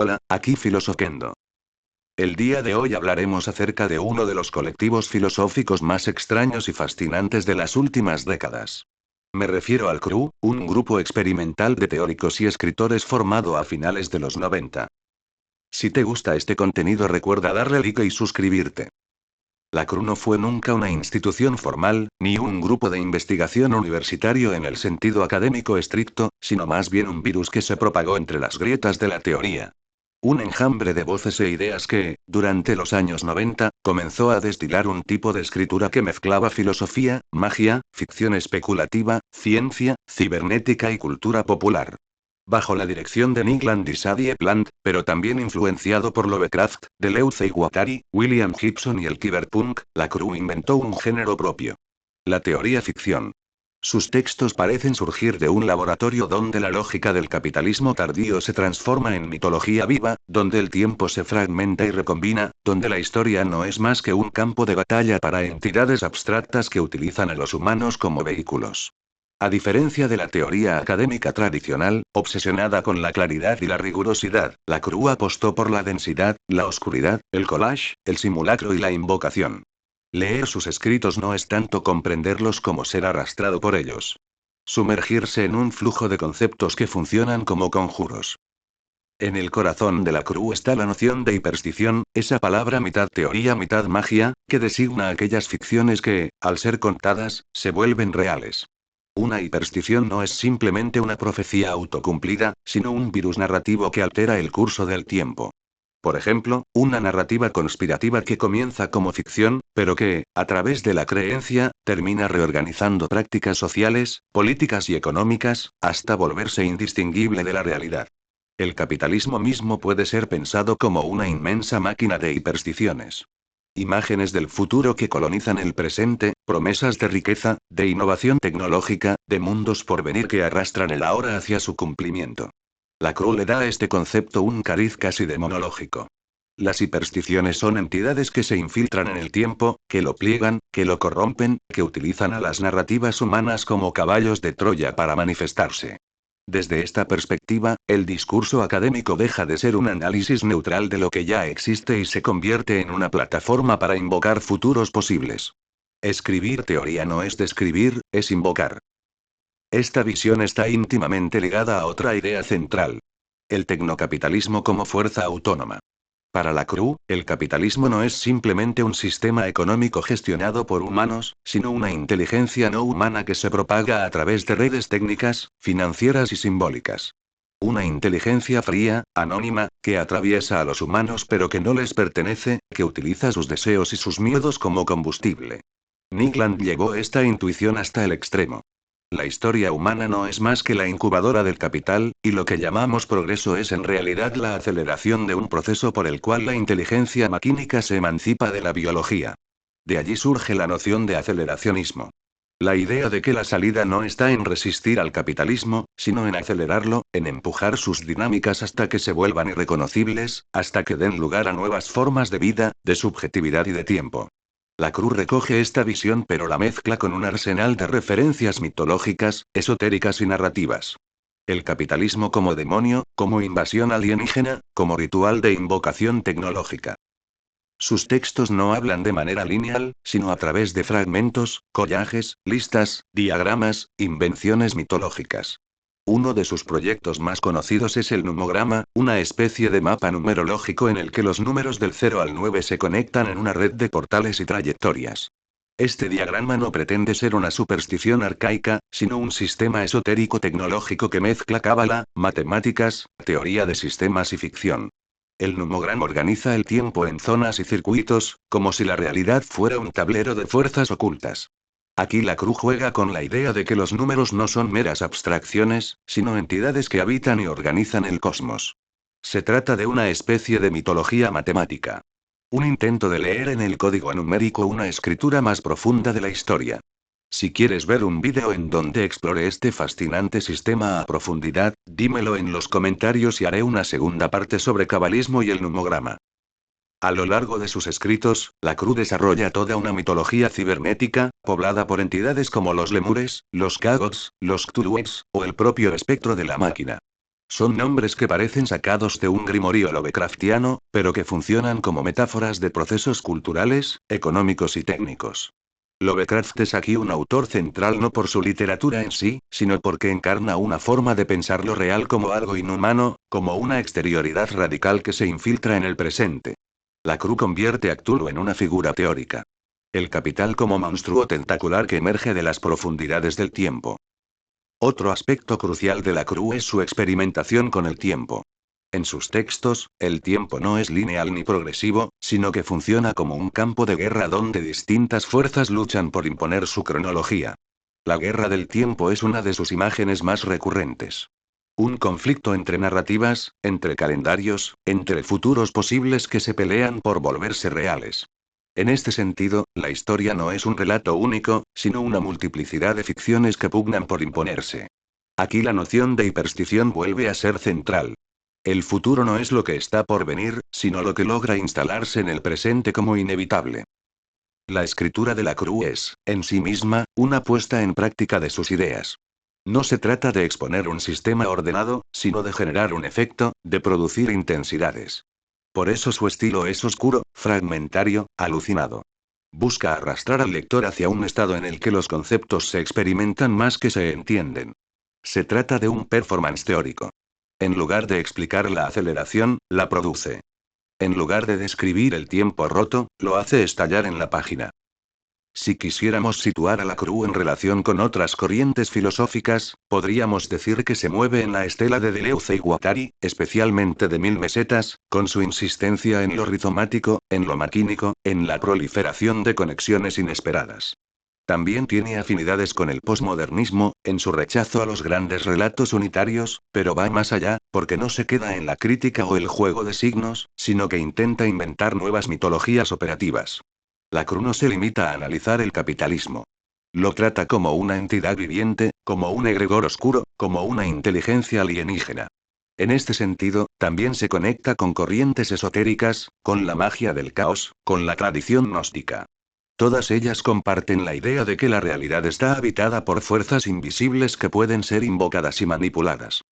Hola, aquí Filosoquendo. El día de hoy hablaremos acerca de uno de los colectivos filosóficos más extraños y fascinantes de las últimas décadas. Me refiero al CRU, un grupo experimental de teóricos y escritores formado a finales de los 90. Si te gusta este contenido, recuerda darle like y suscribirte. La CRU no fue nunca una institución formal, ni un grupo de investigación universitario en el sentido académico estricto, sino más bien un virus que se propagó entre las grietas de la teoría. Un enjambre de voces e ideas que, durante los años 90, comenzó a destilar un tipo de escritura que mezclaba filosofía, magia, ficción especulativa, ciencia, cibernética y cultura popular. Bajo la dirección de Nick Land y Sadie Plant, pero también influenciado por Lovecraft, Deleuze y Guattari, William Gibson y el cyberpunk, la CRU inventó un género propio. La teoría ficción. Sus textos parecen surgir de un laboratorio donde la lógica del capitalismo tardío se transforma en mitología viva, donde el tiempo se fragmenta y recombina, donde la historia no es más que un campo de batalla para entidades abstractas que utilizan a los humanos como vehículos. A diferencia de la teoría académica tradicional, obsesionada con la claridad y la rigurosidad, la CRU apostó por la densidad, la oscuridad, el collage, el simulacro y la invocación. Leer sus escritos no es tanto comprenderlos como ser arrastrado por ellos. Sumergirse en un flujo de conceptos que funcionan como conjuros. En el corazón de la CRU está la noción de hiperstición, esa palabra mitad teoría mitad magia, que designa aquellas ficciones que, al ser contadas, se vuelven reales. Una hiperstición no es simplemente una profecía autocumplida, sino un virus narrativo que altera el curso del tiempo. Por ejemplo, una narrativa conspirativa que comienza como ficción, pero que, a través de la creencia, termina reorganizando prácticas sociales, políticas y económicas, hasta volverse indistinguible de la realidad. El capitalismo mismo puede ser pensado como una inmensa máquina de hipersticiones. Imágenes del futuro que colonizan el presente, promesas de riqueza, de innovación tecnológica, de mundos por venir que arrastran el ahora hacia su cumplimiento. La CRU le da a este concepto un cariz casi demonológico. Las hipersticiones son entidades que se infiltran en el tiempo, que lo pliegan, que lo corrompen, que utilizan a las narrativas humanas como caballos de Troya para manifestarse. Desde esta perspectiva, el discurso académico deja de ser un análisis neutral de lo que ya existe y se convierte en una plataforma para invocar futuros posibles. Escribir teoría no es describir, es invocar. Esta visión está íntimamente ligada a otra idea central. El tecnocapitalismo como fuerza autónoma. Para la CRU, el capitalismo no es simplemente un sistema económico gestionado por humanos, sino una inteligencia no humana que se propaga a través de redes técnicas, financieras y simbólicas. Una inteligencia fría, anónima, que atraviesa a los humanos pero que no les pertenece, que utiliza sus deseos y sus miedos como combustible. Nickland llevó esta intuición hasta el extremo. La historia humana no es más que la incubadora del capital, y lo que llamamos progreso es en realidad la aceleración de un proceso por el cual la inteligencia maquínica se emancipa de la biología. De allí surge la noción de aceleracionismo. La idea de que la salida no está en resistir al capitalismo, sino en acelerarlo, en empujar sus dinámicas hasta que se vuelvan irreconocibles, hasta que den lugar a nuevas formas de vida, de subjetividad y de tiempo. La CRU recoge esta visión pero la mezcla con un arsenal de referencias mitológicas, esotéricas y narrativas. El capitalismo como demonio, como invasión alienígena, como ritual de invocación tecnológica. Sus textos no hablan de manera lineal, sino a través de fragmentos, collages, listas, diagramas, invenciones mitológicas. Uno de sus proyectos más conocidos es el numograma, una especie de mapa numerológico en el que los números del 0 al 9 se conectan en una red de portales y trayectorias. Este diagrama no pretende ser una superstición arcaica, sino un sistema esotérico tecnológico que mezcla cábala, matemáticas, teoría de sistemas y ficción. El numograma organiza el tiempo en zonas y circuitos, como si la realidad fuera un tablero de fuerzas ocultas. Aquí la CRU juega con la idea de que los números no son meras abstracciones, sino entidades que habitan y organizan el cosmos. Se trata de una especie de mitología matemática. Un intento de leer en el código numérico una escritura más profunda de la historia. Si quieres ver un vídeo en donde explore este fascinante sistema a profundidad, dímelo en los comentarios y haré una segunda parte sobre cabalismo y el numograma. A lo largo de sus escritos, la CRU desarrolla toda una mitología cibernética, poblada por entidades como los lemures, los Kagots, los Cthulhues, o el propio espectro de la máquina. Son nombres que parecen sacados de un grimorio lovecraftiano, pero que funcionan como metáforas de procesos culturales, económicos y técnicos. Lovecraft es aquí un autor central no por su literatura en sí, sino porque encarna una forma de pensar lo real como algo inhumano, como una exterioridad radical que se infiltra en el presente. La Cruz convierte a Cthulhu en una figura teórica. El capital como monstruo tentacular que emerge de las profundidades del tiempo. Otro aspecto crucial de la Cruz es su experimentación con el tiempo. En sus textos, el tiempo no es lineal ni progresivo, sino que funciona como un campo de guerra donde distintas fuerzas luchan por imponer su cronología. La guerra del tiempo es una de sus imágenes más recurrentes. Un conflicto entre narrativas, entre calendarios, entre futuros posibles que se pelean por volverse reales. En este sentido, la historia no es un relato único, sino una multiplicidad de ficciones que pugnan por imponerse. Aquí la noción de hiperstición vuelve a ser central. El futuro no es lo que está por venir, sino lo que logra instalarse en el presente como inevitable. La escritura de la Cruz es, en sí misma, una puesta en práctica de sus ideas. No se trata de exponer un sistema ordenado, sino de generar un efecto, de producir intensidades. Por eso su estilo es oscuro, fragmentario, alucinado. Busca arrastrar al lector hacia un estado en el que los conceptos se experimentan más que se entienden. Se trata de un performance teórico. En lugar de explicar la aceleración, la produce. En lugar de describir el tiempo roto, lo hace estallar en la página. Si quisiéramos situar a la Cruz en relación con otras corrientes filosóficas, podríamos decir que se mueve en la estela de Deleuze y Guattari, especialmente de Mil Mesetas, con su insistencia en lo rizomático, en lo maquínico, en la proliferación de conexiones inesperadas. También tiene afinidades con el posmodernismo, en su rechazo a los grandes relatos unitarios, pero va más allá, porque no se queda en la crítica o el juego de signos, sino que intenta inventar nuevas mitologías operativas. La Cruz no se limita a analizar el capitalismo. Lo trata como una entidad viviente, como un egregor oscuro, como una inteligencia alienígena. En este sentido, también se conecta con corrientes esotéricas, con la magia del caos, con la tradición gnóstica. Todas ellas comparten la idea de que la realidad está habitada por fuerzas invisibles que pueden ser invocadas y manipuladas.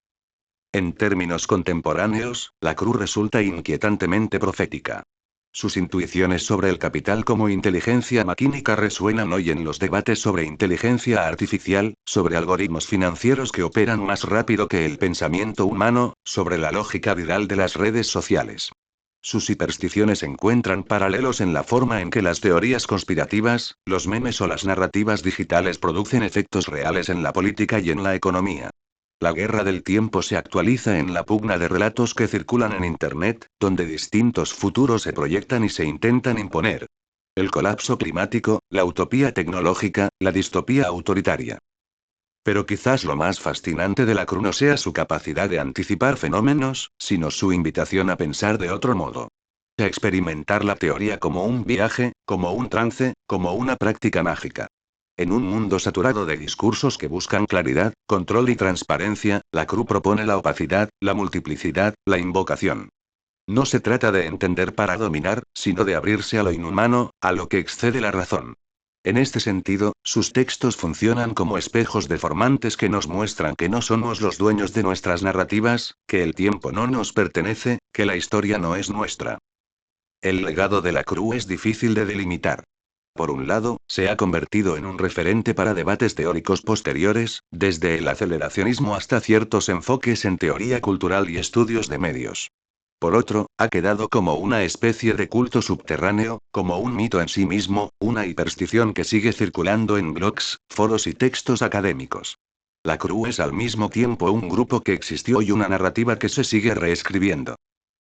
En términos contemporáneos, la Cruz resulta inquietantemente profética. Sus intuiciones sobre el capital como inteligencia maquínica resuenan hoy en los debates sobre inteligencia artificial, sobre algoritmos financieros que operan más rápido que el pensamiento humano, sobre la lógica viral de las redes sociales. Sus supersticiones encuentran paralelos en la forma en que las teorías conspirativas, los memes o las narrativas digitales producen efectos reales en la política y en la economía. La guerra del tiempo se actualiza en la pugna de relatos que circulan en Internet, donde distintos futuros se proyectan y se intentan imponer. El colapso climático, la utopía tecnológica, la distopía autoritaria. Pero quizás lo más fascinante de la Cruz no sea su capacidad de anticipar fenómenos, sino su invitación a pensar de otro modo. A experimentar la teoría como un viaje, como un trance, como una práctica mágica. En un mundo saturado de discursos que buscan claridad, control y transparencia, la Cruz propone la opacidad, la multiplicidad, la invocación. No se trata de entender para dominar, sino de abrirse a lo inhumano, a lo que excede la razón. En este sentido, sus textos funcionan como espejos deformantes que nos muestran que no somos los dueños de nuestras narrativas, que el tiempo no nos pertenece, que la historia no es nuestra. El legado de la Cruz es difícil de delimitar. Por un lado, se ha convertido en un referente para debates teóricos posteriores, desde el aceleracionismo hasta ciertos enfoques en teoría cultural y estudios de medios. Por otro, ha quedado como una especie de culto subterráneo, como un mito en sí mismo, una hiperstición que sigue circulando en blogs, foros y textos académicos. La Cruz es al mismo tiempo un grupo que existió y una narrativa que se sigue reescribiendo.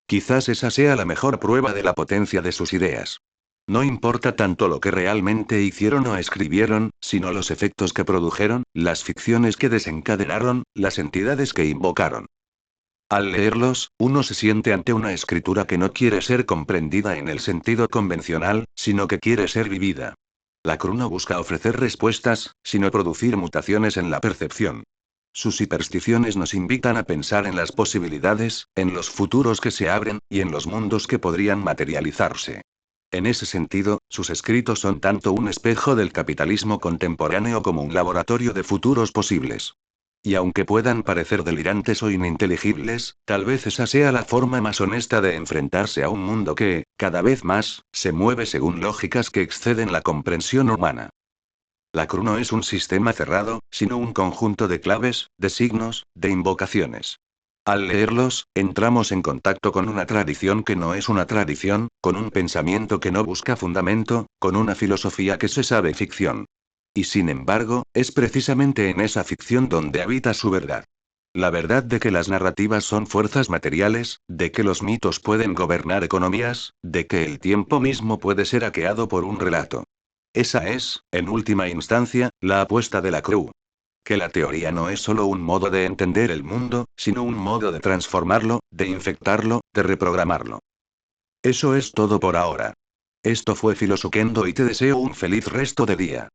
Quizás esa sea la mejor prueba de la potencia de sus ideas. No importa tanto lo que realmente hicieron o escribieron, sino los efectos que produjeron, las ficciones que desencadenaron, las entidades que invocaron. Al leerlos, uno se siente ante una escritura que no quiere ser comprendida en el sentido convencional, sino que quiere ser vivida. La Cruz no busca ofrecer respuestas, sino producir mutaciones en la percepción. Sus supersticiones nos invitan a pensar en las posibilidades, en los futuros que se abren, y en los mundos que podrían materializarse. En ese sentido, sus escritos son tanto un espejo del capitalismo contemporáneo como un laboratorio de futuros posibles. Y aunque puedan parecer delirantes o ininteligibles, tal vez esa sea la forma más honesta de enfrentarse a un mundo que, cada vez más, se mueve según lógicas que exceden la comprensión humana. La CRU no es un sistema cerrado, sino un conjunto de claves, de signos, de invocaciones. Al leerlos, entramos en contacto con una tradición que no es una tradición, con un pensamiento que no busca fundamento, con una filosofía que se sabe ficción. Y sin embargo, es precisamente en esa ficción donde habita su verdad. La verdad de que las narrativas son fuerzas materiales, de que los mitos pueden gobernar economías, de que el tiempo mismo puede ser hackeado por un relato. Esa es, en última instancia, la apuesta de la CRU. Que la teoría no es solo un modo de entender el mundo, sino un modo de transformarlo, de infectarlo, de reprogramarlo. Eso es todo por ahora. Esto fue Filosuquendo y te deseo un feliz resto de día.